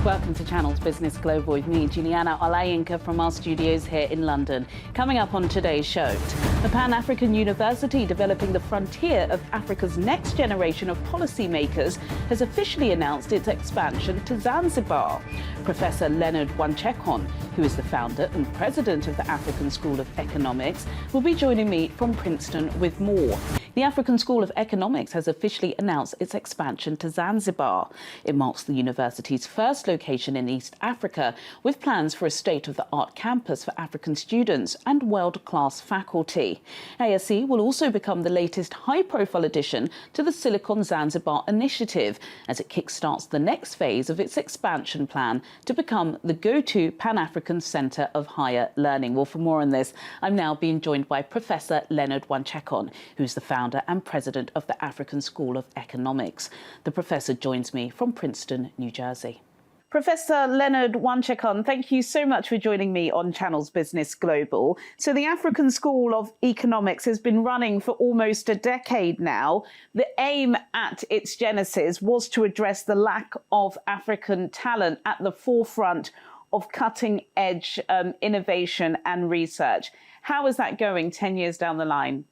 Welcome to Channel's Business Global with me, Juliana Olayinka from our studios here in London. Coming up on today's show, a Pan-African university developing the frontier of Africa's next generation of policymakers has officially announced its expansion to Zanzibar. Professor Leonard Wantchekon, who is the founder and president of the African School of Economics, will be joining me from Princeton with more. The African School of Economics has officially announced its expansion to Zanzibar. It marks the university's first location in East Africa, with plans for a state-of-the-art campus for African students and world-class faculty. ASE will also become the latest high-profile addition to the Silicon Zanzibar initiative, as it kickstarts the next phase of its expansion plan to become the go-to Pan-African centre of higher learning. Well, for more on this, I'm now being joined by Professor Leonard Wantchekon, who's the founder and president of the African School of Economics. The professor joins me from Princeton, New Jersey. Professor Leonard Wantchekon, thank you so much for joining me on Channel's Business Global. So the African School of Economics has been running for almost a decade now. The aim at its genesis was to address the lack of African talent at the forefront of cutting-edge innovation and research. How is that going 10 years down the line?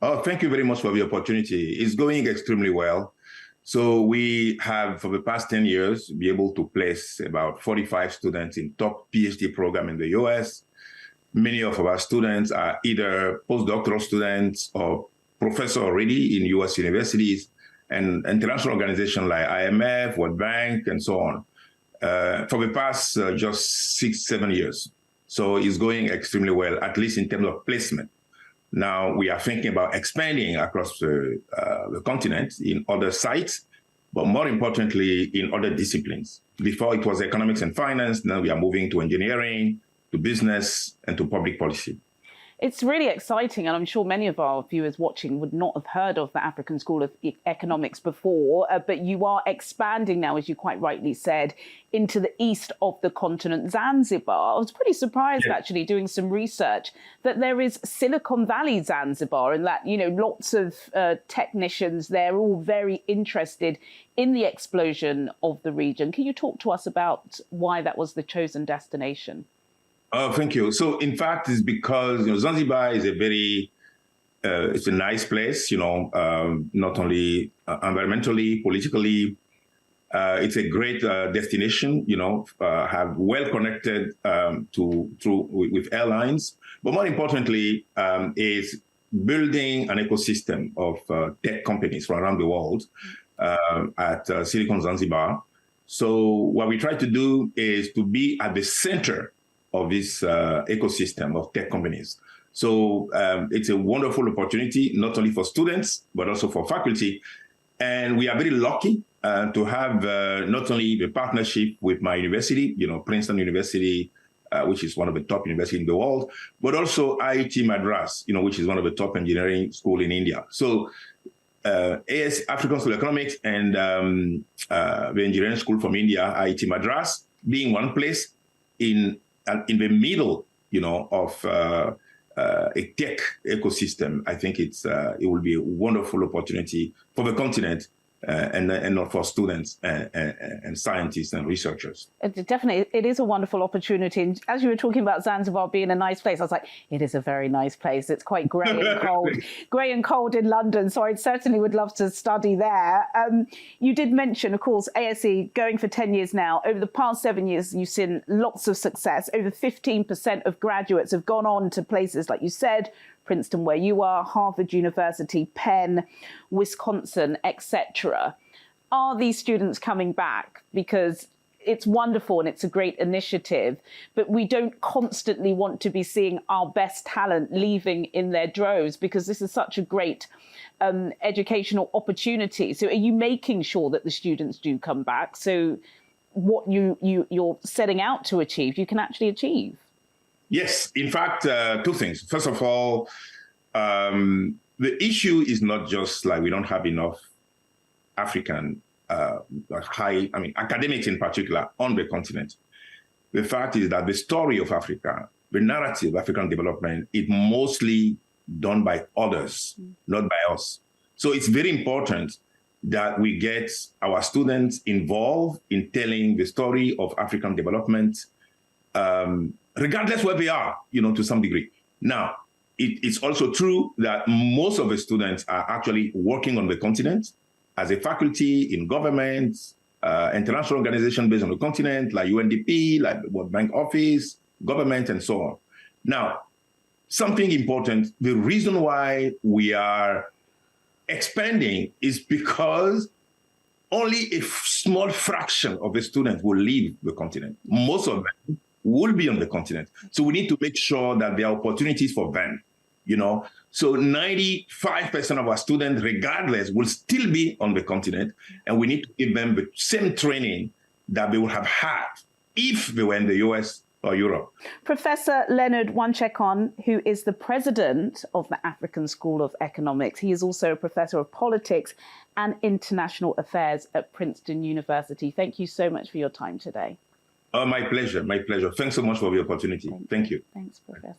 Oh, thank you very much for the opportunity. It's going extremely well. So we have, for the past 10 years, been able to place about 45 students in top PhD program in the US. Many of our students are either postdoctoral students or professors already in US universities and international organizations like IMF, World Bank, and so on, for the past just 6-7 years. So it's going extremely well, at least in terms of placement. Now we are thinking about expanding across the continent in other sites, but more importantly, in other disciplines. Before it was economics and finance, now we are moving to engineering, to business, and to public policy. It's really exciting, and I'm sure many of our viewers watching would not have heard of the African School of Economics before, but you are expanding now, as you quite rightly said, into the east of the continent, Zanzibar. I was pretty surprised, actually, doing some research, that there is Silicon Valley Zanzibar, and that, you know, lots of technicians there, all very interested in the explosion of the region. Can you talk to us about why that was the chosen destination? Oh, thank you. So, in fact, it's because Zanzibar is a very, it's a nice place. Not only environmentally, politically, it's a great destination. Have well connected with airlines, but more importantly, is building an ecosystem of tech companies from around the world at Silicon Zanzibar. So, what we try to do is to be at the center of this ecosystem of tech companies. So it's a wonderful opportunity, not only for students, but also for faculty. And we are very lucky to have not only the partnership with my university, Princeton University, which is one of the top universities in the world, but also IIT Madras, which is one of the top engineering schools in India. So ASE, African School of Economics, and the engineering school from India, IIT Madras, being one place in the middle, of a tech ecosystem. I think it will be a wonderful opportunity for the continent and for students and scientists and researchers. Definitely, it is a wonderful opportunity. And as you were talking about Zanzibar being a nice place, I was like, it is a very nice place. It's quite grey and cold, grey and cold in London. So I certainly would love to study there. You did mention, of course, ASE going for 10 years now. Over the past 7 years, you've seen lots of success. Over 15% of graduates have gone on to places, like you said, Princeton, where you are, Harvard University, Penn, Wisconsin, etc. Are these students coming back? Because it's wonderful and it's a great initiative, but we don't constantly want to be seeing our best talent leaving in their droves, because this is such a great educational opportunity. So are you making sure that the students do come back, so what you're setting out to achieve, you can actually achieve? Yes, in fact, two things. First of all, the issue is not just like we don't have enough African academics in particular on the continent. The fact is that the story of Africa, the narrative of African development, is mostly done by others, not by us. So it's very important that we get our students involved in telling the story of African development, regardless where they are, to some degree. Now, it's also true that most of the students are actually working on the continent as a faculty in government, international organization based on the continent, like UNDP, like the World Bank Office, government, and so on. Now, something important, the reason why we are expanding is because only a small fraction of the students will leave the continent. Most of them will be on the continent. So we need to make sure that there are opportunities for them, So 95% of our students, regardless, will still be on the continent, and we need to give them the same training that they would have had if they were in the US or Europe. Professor Leonard Wantchekon, who is the president of the African School of Economics. He is also a professor of politics and international affairs at Princeton University. Thank you so much for your time today. My pleasure. My pleasure. Thanks so much for the opportunity. Thank you. Thanks, Professor.